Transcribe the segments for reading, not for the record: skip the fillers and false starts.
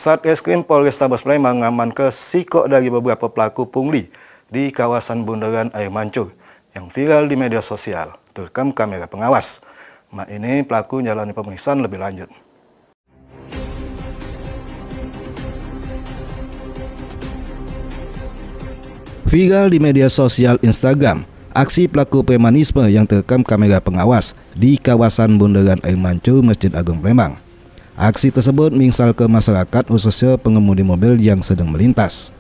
Satreskrim Polrestabes Palembang mengamankan sikok dari beberapa pelaku pungli di kawasan bundaran Air Mancur yang viral di media sosial, terekam kamera pengawas. Mak ini pelaku menjalani pemeriksaan lebih lanjut. Viral di media sosial Instagram, aksi pelaku premanisme yang terekam kamera pengawas di kawasan bundaran Air Mancur Masjid Agung Palembang. Aksi tersebut menyesal ke masyarakat, khususnya pengemudi mobil yang sedang melintas.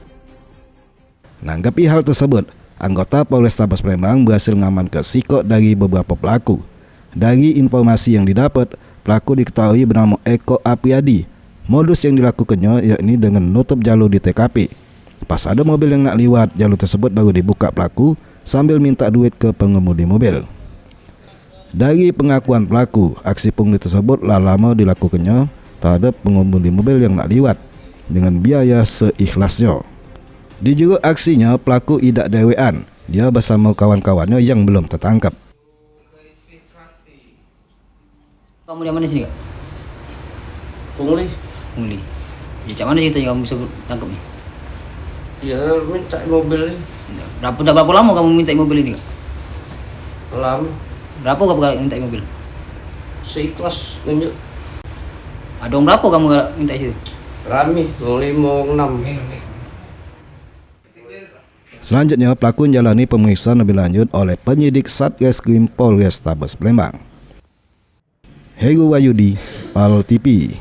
Menanggapi hal tersebut, anggota Polrestabes Palembang berhasil mengamankan sikok dari beberapa pelaku. Dari informasi yang didapat, pelaku diketahui bernama Eko Apriyadi. Modus yang dilakukannya yakni dengan menutup jalur di TKP. Pas ada mobil yang nak lewat jalur tersebut, baru dibuka pelaku sambil minta duit ke pengemudi mobil. Dari pengakuan pelaku, aksi pungli tersebut lama dilakukannya terhadap pengemudi mobil yang nak lewat dengan biaya seikhlasnya. Di juru aksinya, pelaku idak dewean. Dia bersama kawan-kawannya yang belum tertangkap. Kamu di mana sini, Kak? Pungli. Pungli. Ya, cak mana ceritanya kamu bisa tangkap nih? Ya, minta mobil. Berapa lama kamu minta mobil ini, Kak? Lama. Berapa kamu minta mobil? Seikhlas nunjuk. Ada berapa kamu minta itu? Rami, 5, 6. Selanjutnya, pelaku menjalani pemeriksaan lebih lanjut oleh penyidik Satreskrim Polrestabes Palembang. Heru Wayudi, PAL TV.